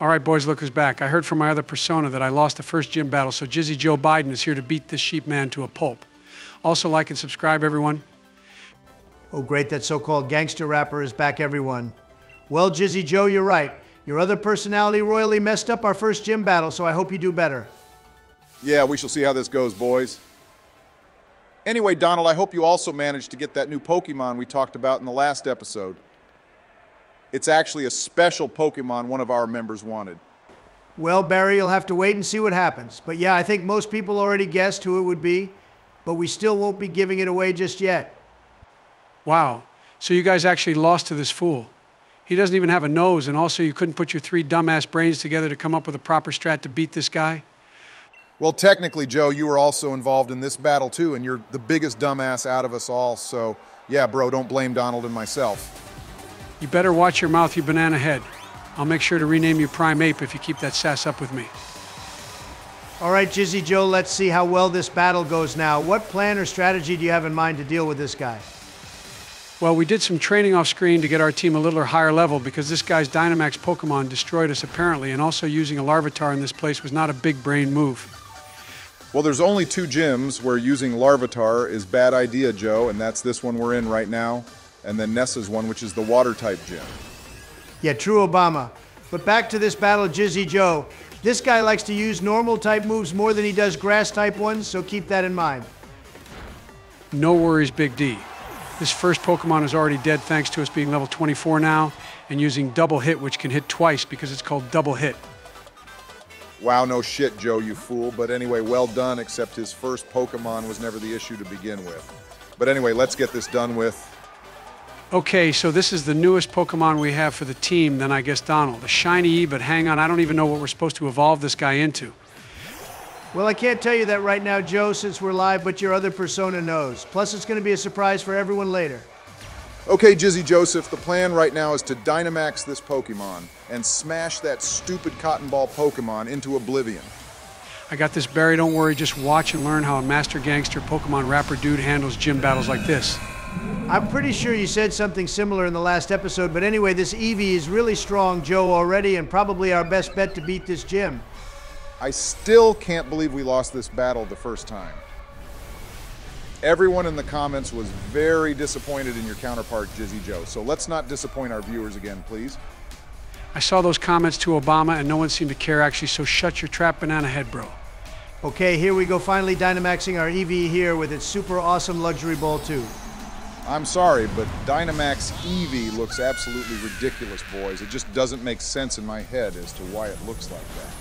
All right, boys, look who's back. I heard from my other persona that I lost the first gym battle, so Jizzy Joe Biden is here to beat this sheep man to a pulp. Also, like and subscribe, everyone. Oh, great, that so-called gangster rapper is back, everyone. Well, Jizzy Joe, you're right. Your other personality royally messed up our first gym battle, so I hope you do better. Yeah, we shall see how this goes, boys. Anyway, Donald, I hope you also managed to get that new Pokemon we talked about in the last episode. It's actually a special Pokemon one of our members wanted. Well, Barry, you'll have to wait and see what happens. But yeah, I think most people already guessed who it would be, but we still won't be giving it away just yet. Wow, so you guys actually lost to this fool. He doesn't even have a nose, and also you couldn't put your three dumbass brains together to come up with a proper strat to beat this guy? Well, technically, Joe, you were also involved in this battle too, and you're the biggest dumbass out of us all, so yeah, bro, don't blame Donald and myself. You better watch your mouth, you banana head. I'll make sure to rename you Prime Ape if you keep that sass up with me. All right, Jizzy Joe, let's see how well this battle goes now. What plan or strategy do you have in mind to deal with this guy? Well, we did some training off screen to get our team a little higher level because this guy's Dynamax Pokemon destroyed us apparently, and also using a Larvitar in this place was not a big brain move. Well, there's only two gyms where using Larvitar is bad idea, Joe, and that's this one we're in right now, and then Nessa's one, which is the water-type gym. Yeah, true, Obama. But back to this battle, Jizzy Joe. This guy likes to use normal-type moves more than he does grass-type ones, so keep that in mind. No worries, Big D. This first Pokemon is already dead thanks to us being level 24 now and using double hit, which can hit twice because it's called double hit. Wow, no shit, Joe, you fool. But anyway, well done, except his first Pokemon was never the issue to begin with. But anyway, let's get this done with. Okay, so this is the newest Pokemon we have for the team, then I guess Donald. A shiny, but hang on, I don't even know what we're supposed to evolve this guy into. Well, I can't tell you that right now, Joe, since we're live, but your other persona knows. Plus, it's going to be a surprise for everyone later. Okay, Jizzy Joseph, the plan right now is to Dynamax this Pokemon and smash that stupid Cotton Ball Pokemon into oblivion. I got this, Barry, don't worry, just watch and learn how a master gangster Pokemon rapper dude handles gym battles like this. I'm pretty sure you said something similar in the last episode, but anyway, this Eevee is really strong, Joe, already, and probably our best bet to beat this gym. I still can't believe we lost this battle the first time. Everyone in the comments was very disappointed in your counterpart, Jizzy Joe, so let's not disappoint our viewers again, please. I saw those comments to Obama, and no one seemed to care actually, so shut your trap, banana head, bro. Okay, here we go, finally Dynamaxing our Eevee here with its super awesome Luxury Ball 2. I'm sorry, but Dynamax Eevee looks absolutely ridiculous, boys. It just doesn't make sense in my head as to why it looks like that.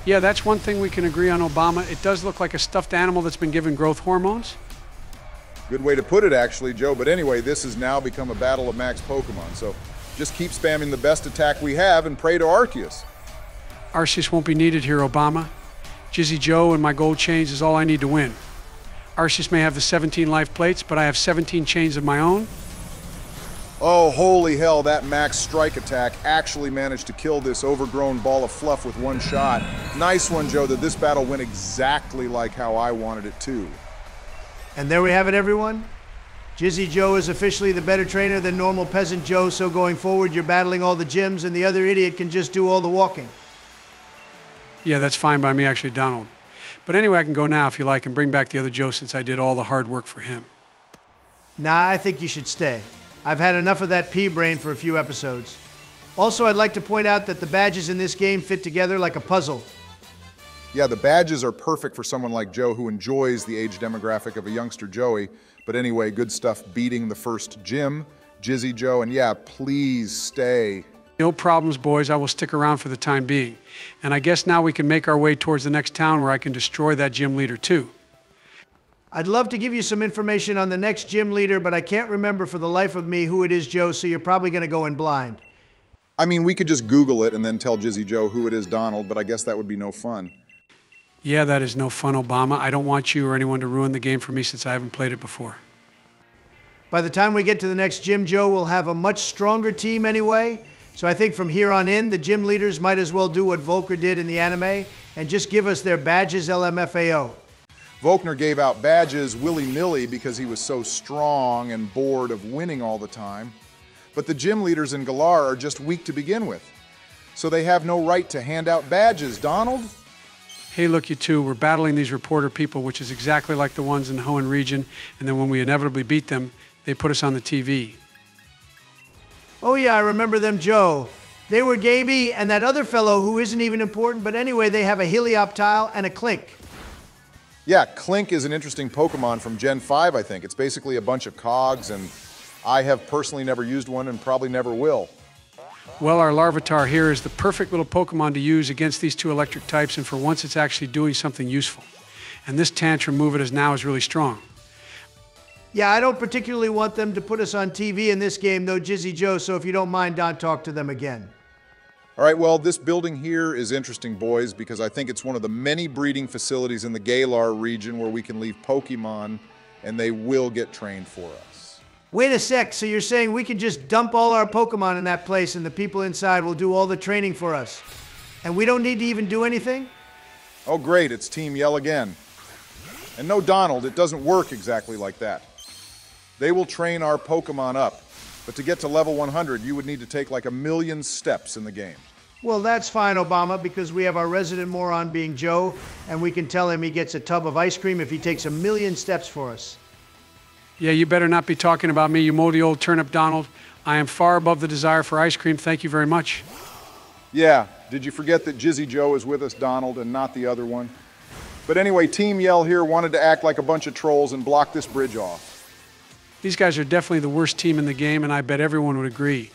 Yeah, that's one thing we can agree on, Obama. It does look like a stuffed animal that's been given growth hormones. Good way to put it, actually, Joe. But anyway, this has now become a battle of max Pokemon, so just keep spamming the best attack we have and pray to Arceus. Arceus won't be needed here, Obama. Jizzy Joe and my gold chains is all I need to win. Arceus may have the 17 life plates, but I have 17 chains of my own. Oh, holy hell, that max strike attack actually managed to kill this overgrown ball of fluff with one shot. Nice one, Joe, that this battle went exactly like how I wanted it to. And there we have it, everyone. Jizzy Joe is officially the better trainer than normal peasant Joe, so going forward, you're battling all the gyms and the other idiot can just do all the walking. Yeah, that's fine by me, actually, Donald. But anyway, I can go now if you like and bring back the other Joe since I did all the hard work for him. Nah, I think you should stay. I've had enough of that pea brain for a few episodes. Also, I'd like to point out that the badges in this game fit together like a puzzle. Yeah, the badges are perfect for someone like Joe who enjoys the age demographic of a youngster Joey. But anyway, good stuff beating the first gym, Jizzy Joe, and yeah, please stay. No problems, boys. I will stick around for the time being. And I guess now we can make our way towards the next town where I can destroy that gym leader too. I'd love to give you some information on the next gym leader, but I can't remember for the life of me who it is, Joe, so you're probably going to go in blind. I mean, we could just Google it and then tell Jizzy Joe who it is, Donald, but I guess that would be no fun. Yeah, that is no fun, Obama. I don't want you or anyone to ruin the game for me since I haven't played it before. By the time we get to the next gym, Joe, we'll have a much stronger team anyway. So I think from here on in, the gym leaders might as well do what Volker did in the anime and just give us their badges LMFAO. Volkner gave out badges willy-nilly because he was so strong and bored of winning all the time. But the gym leaders in Galar are just weak to begin with. so they have no right to hand out badges, Donald. Hey, look, you two, we're battling these reporter people, which is exactly like the ones in the Hoenn region, and then when we inevitably beat them, they put us on the TV. Oh yeah, I remember them, Joe. They were Gaby and that other fellow who isn't even important, but anyway, they have a Helioptile and a Clink. Yeah, Clink is an interesting Pokemon from Gen 5, I think. It's basically a bunch of cogs, and I have personally never used one and probably never will. Well, our Larvitar here is the perfect little Pokemon to use against these two electric types, and for once it's actually doing something useful. And this tantrum move it is now is really strong. Yeah, I don't particularly want them to put us on TV in this game, though, Jizzy Joe, so if you don't mind, don't talk to them again. All right, well, this building here is interesting, boys, because I think it's one of the many breeding facilities in the Galar region where we can leave Pokemon, and they will get trained for us. Wait a sec, so you're saying we can just dump all our Pokemon in that place and the people inside will do all the training for us? And we don't need to even do anything? Oh, great, it's Team Yell again. And no, Donald, it doesn't work exactly like that. They will train our Pokemon up, but to get to level 100, you would need to take like 1,000,000 steps in the game. Well, that's fine, Obama, because we have our resident moron being Joe, and we can tell him he gets a tub of ice cream if he takes 1,000,000 steps for us. Yeah, you better not be talking about me, you moldy old turnip, Donald. I am far above the desire for ice cream. Thank you very much. Yeah, did you forget that Jizzy Joe is with us, Donald, and not the other one? But anyway, Team Yell here wanted to act like a bunch of trolls and block this bridge off. These guys are definitely the worst team in the game, and I bet everyone would agree.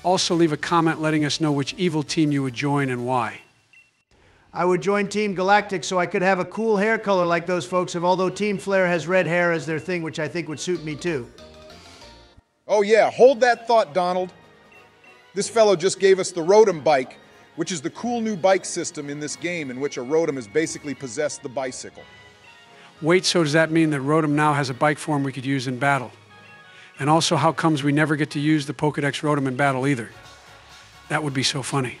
Also, leave a comment letting us know which evil team you would join and why. I would join Team Galactic so I could have a cool hair color like those folks have, although Team Flare has red hair as their thing, which I think would suit me too. Oh yeah, hold that thought, Donald. This fellow just gave us the Rotom bike, which is the cool new bike system in this game in which a Rotom has basically possessed the bicycle. Wait, so does that mean that Rotom now has a bike form we could use in battle? And also, how comes we never get to use the Pokedex Rotom in battle either? That would be so funny.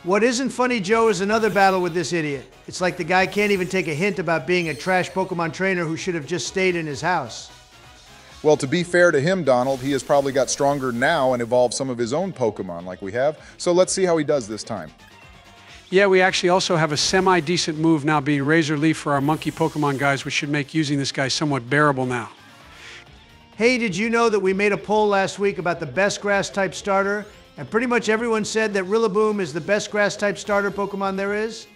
What isn't funny, Joe, is another battle with this idiot. It's like the guy can't even take a hint about being a trash Pokemon trainer who should have just stayed in his house. Well, to be fair to him, Donald, he has probably got stronger now and evolved some of his own Pokemon like we have. So let's see how he does this time. Yeah, we actually also have a semi-decent move now being Razor Leaf for our monkey Pokemon guys, which should make using this guy somewhat bearable now. Hey, did you know that we made a poll last week about the best grass-type starter? And pretty much everyone said that Rillaboom is the best grass-type starter Pokemon there is?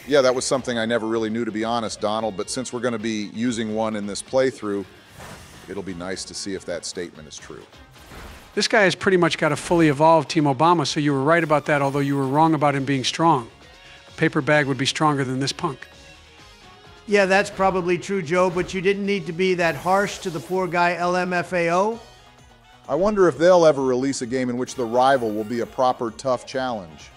Yeah, that was something I never really knew, to be honest, Donald, but since we're going to be using one in this playthrough, it'll be nice to see if that statement is true. This guy has pretty much got a fully evolved Team Obama, so you were right about that, although you were wrong about him being strong. A paper bag would be stronger than this punk. Yeah, that's probably true, Joe, but you didn't need to be that harsh to the poor guy LMFAO. I wonder if they'll ever release a game in which the rival will be a proper tough challenge.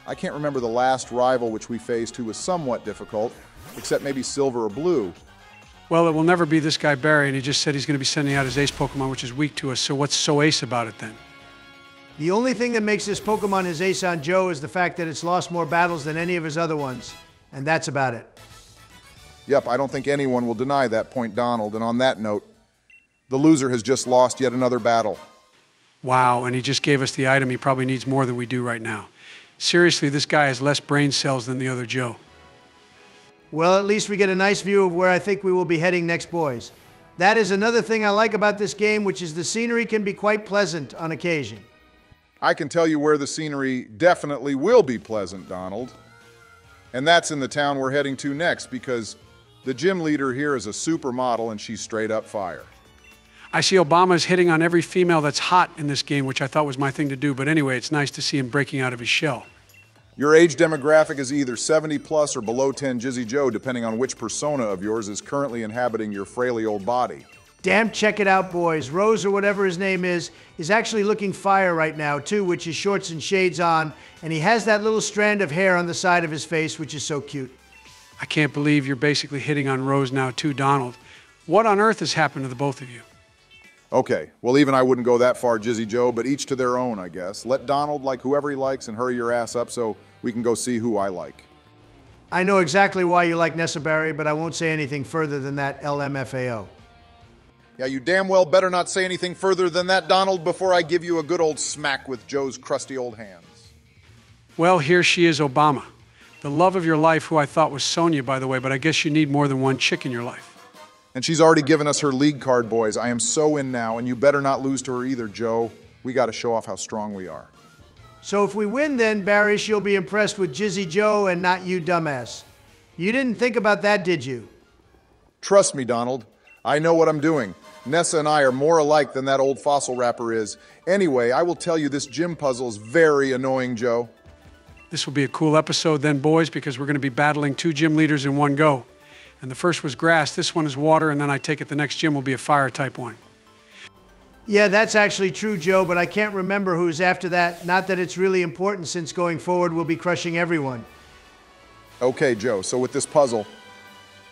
I can't remember the last rival which we faced who was somewhat difficult, except maybe Silver or Blue. Well, it will never be this guy Barry, and he just said he's going to be sending out his ace Pokemon, which is weak to us, so what's so ace about it then? The only thing that makes this Pokemon his ace on Joe is the fact that it's lost more battles than any of his other ones. And that's about it. Yep, I don't think anyone will deny that point, Donald. And on that note, the loser has just lost yet another battle. Wow, and he just gave us the item. He probably needs more than we do right now. Seriously, this guy has less brain cells than the other Joe. Well, at least we get a nice view of where I think we will be heading next, boys. That is another thing I like about this game, which is the scenery can be quite pleasant on occasion. I can tell you where the scenery definitely will be pleasant, Donald. And that's in the town we're heading to next, because the gym leader here is a supermodel and she's straight up fire. I see Obama's hitting on every female that's hot in this game, which I thought was my thing to do, but anyway, it's nice to see him breaking out of his shell. Your age demographic is either 70 plus or below 10 Jizzy Joe, depending on which persona of yours is currently inhabiting your frailly old body. Damn, check it out, boys. Rose, or whatever his name is actually looking fire right now, too, with his shorts and shades on, and he has that little strand of hair on the side of his face, which is so cute. I can't believe you're basically hitting on Rose now, too, Donald. What on earth has happened to the both of you? Okay, well, even I wouldn't go that far, Jizzy Joe, but each to their own, I guess. Let Donald like whoever he likes and hurry your ass up so we can go see who I like. I know exactly why you like Nessa Barry, but I won't say anything further than that LMFAO. Yeah, you damn well better not say anything further than that, Donald, before I give you a good old smack with Joe's crusty old hands. Well, here she is, Obama. The love of your life, who I thought was Sonia, by the way, but I guess you need more than one chick in your life. And she's already given us her league card, boys. I am so in now, and you better not lose to her either, Joe. We got to show off how strong we are. So if we win then, Barry, she'll be impressed with Jizzy Joe and not you, dumbass. You didn't think about that, did you? Trust me, Donald. I know what I'm doing. Nessa and I are more alike than that old fossil rapper is. Anyway, I will tell you this gym puzzle is very annoying, Joe. This will be a cool episode then, boys, because we're going to be battling 2 gym leaders in one go. And the first was grass, this one is water, and then I take it the next gym will be a fire type one. Yeah, that's actually true, Joe, but I can't remember who's after that. Not that it's really important, since going forward we'll be crushing everyone. Okay, Joe, so with this puzzle,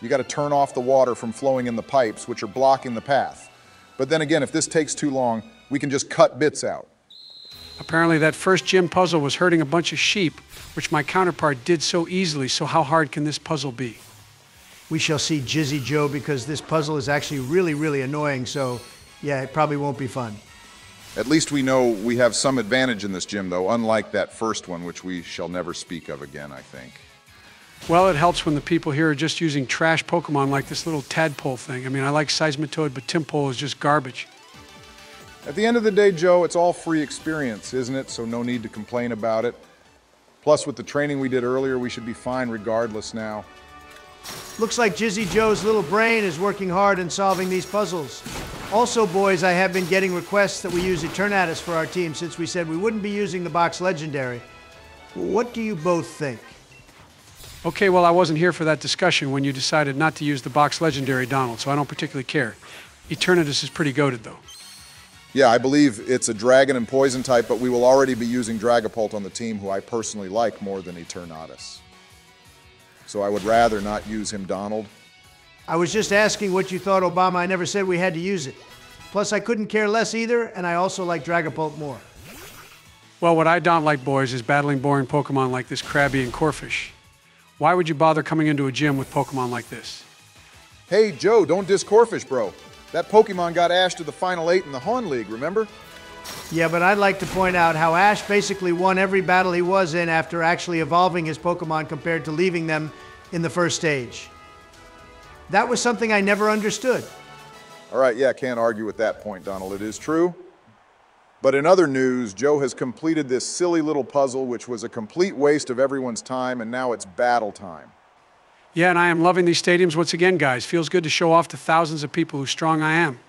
you got to turn off the water from flowing in the pipes, which are blocking the path. But then again, if this takes too long, we can just cut bits out. Apparently that first gym puzzle was hurting a bunch of sheep, which my counterpart did so easily, so how hard can this puzzle be? We shall see, Jizzy Joe, because this puzzle is actually really, really annoying, so yeah, it probably won't be fun. At least we know we have some advantage in this gym, though, unlike that first one, which we shall never speak of again, I think. Well, it helps when the people here are just using trash Pokemon like this little tadpole thing. I mean, I like Seismitoad, but Timpole is just garbage. At the end of the day, Joe, it's all free experience, isn't it? So no need to complain about it. Plus, with the training we did earlier, we should be fine regardless now. Looks like Jizzy Joe's little brain is working hard in solving these puzzles. Also, boys, I have been getting requests that we use Eternatus for our team since we said we wouldn't be using the box legendary. What do you both think? Okay, well, I wasn't here for that discussion when you decided not to use the box legendary, Donald, so I don't particularly care. Eternatus is pretty goated, though. Yeah, I believe it's a dragon and poison type, but we will already be using Dragapult on the team, who I personally like more than Eternatus. So I would rather not use him, Donald. I was just asking what you thought, Obama. I never said we had to use it. Plus, I couldn't care less either, and I also like Dragapult more. Well, what I don't like, boys, is battling boring Pokemon like this Krabby and Corphish. Why would you bother coming into a gym with Pokemon like this? Hey, Joe, don't diss Corphish, bro. That Pokemon got Ash to the Final 8 in the Hon League, remember? Yeah, but I'd like to point out how Ash basically won every battle he was in after actually evolving his Pokemon compared to leaving them in the first stage. That was something I never understood. All right, yeah, can't argue with that point, Donald. It is true. But in other news, Joe has completed this silly little puzzle, which was a complete waste of everyone's time, and now it's battle time. Yeah, and I am loving these stadiums once again, guys. Feels good to show off to thousands of people who strong I am.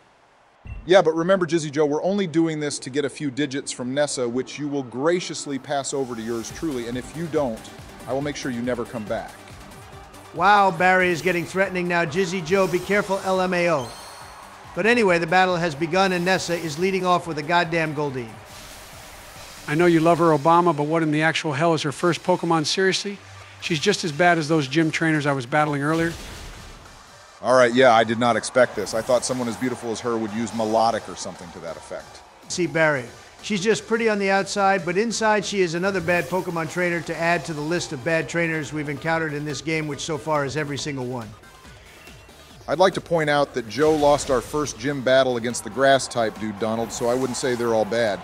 Yeah, but remember, Jizzy Joe, we're only doing this to get a few digits from Nessa, which you will graciously pass over to yours truly, and if you don't, I will make sure you never come back. Wow, Barry is getting threatening now. Jizzy Joe, be careful, LMAO. But anyway, the battle has begun, and Nessa is leading off with a goddamn Goldeen. I know you love her, Obama, but what in the actual hell is her first Pokemon? Seriously? She's just as bad as those gym trainers I was battling earlier. All right, yeah, I did not expect this. I thought someone as beautiful as her would use Melodic or something to that effect. See, Barry, she's just pretty on the outside, but inside she is another bad Pokemon trainer to add to the list of bad trainers we've encountered in this game, which so far is every single one. I'd like to point out that Joe lost our first gym battle against the grass-type dude, Donald, so I wouldn't say they're all bad.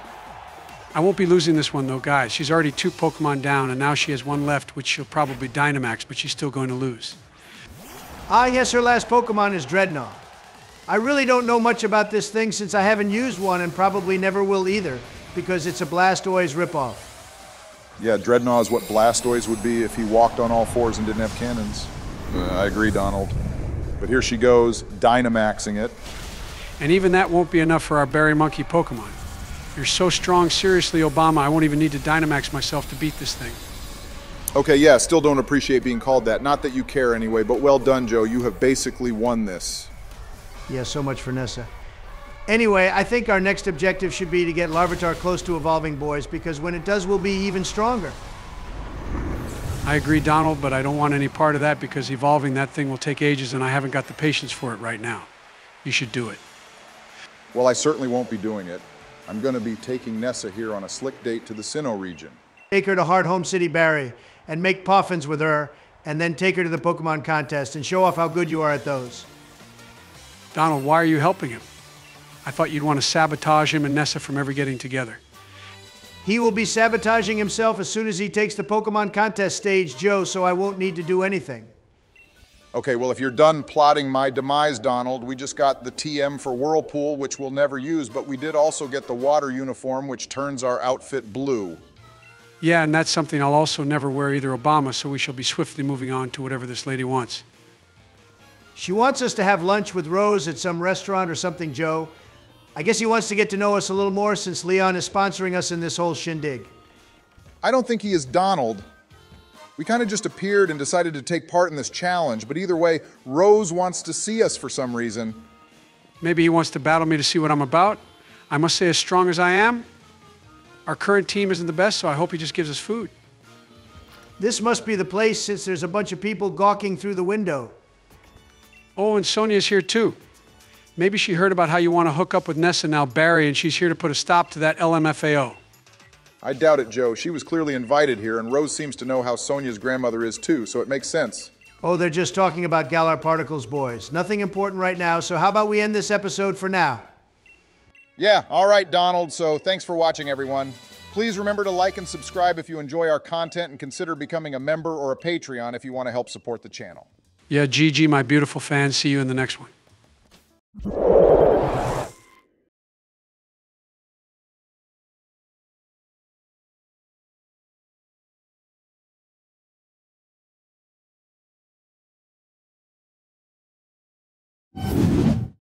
I won't be losing this one, though, guys. She's already 2 Pokemon down, and now she has 1 left, which she'll probably Dynamax, but she's still going to lose. Ah, yes, her last Pokemon is Dreadnought. I really don't know much about this thing since I haven't used one and probably never will either, because it's a Blastoise ripoff. Yeah, Dreadnought is what Blastoise would be if he walked on all 4s and didn't have cannons. I agree, Donald. But here she goes, Dynamaxing it. And even that won't be enough for our Berry Monkey Pokemon. You're so strong, seriously, Obama, I won't even need to Dynamax myself to beat this thing. Okay, yeah, still don't appreciate being called that. Not that you care anyway, but well done, Joe. You have basically won this. Yeah, so much for Nessa. Anyway, I think our next objective should be to get Larvitar close to evolving, boys, because when it does, we'll be even stronger. I agree, Donald, but I don't want any part of that because evolving that thing will take ages and I haven't got the patience for it right now. You should do it. Well, I certainly won't be doing it. I'm going to be taking Nessa here on a slick date to the Sinnoh region. Take her to Heart Home City, Barry, and make Poffins with her, and then take her to the Pokemon contest and show off how good you are at those. Donald, why are you helping him? I thought you'd want to sabotage him and Nessa from ever getting together. He will be sabotaging himself as soon as he takes the Pokemon contest stage, Joe, so I won't need to do anything. Okay, well, if you're done plotting my demise, Donald, we just got the TM for Whirlpool, which we'll never use, but we did also get the water uniform, which turns our outfit blue. Yeah, and that's something I'll also never wear either, Obama, so we shall be swiftly moving on to whatever this lady wants. She wants us to have lunch with Rose at some restaurant or something, Joe. I guess he wants to get to know us a little more since Leon is sponsoring us in this whole shindig. I don't think he is Donald. We kind of just appeared and decided to take part in this challenge, but either way, Rose wants to see us for some reason. Maybe he wants to battle me to see what I'm about. I must say, as strong as I am, our current team isn't the best, so I hope he just gives us food. This must be the place since there's a bunch of people gawking through the window. Oh, and Sonia's here too. Maybe she heard about how you want to hook up with Nessa, now Barry, and she's here to put a stop to that LMFAO. I doubt it, Joe. She was clearly invited here, and Rose seems to know how Sonia's grandmother is too, so it makes sense. Oh, they're just talking about Galar Particles, boys. Nothing important right now, so how about we end this episode for now? Yeah, all right, Donald, so thanks for watching, everyone. Please remember to like and subscribe if you enjoy our content, and consider becoming a member or a Patreon if you want to help support the channel. Yeah, GG, my beautiful fans. See you in the next one.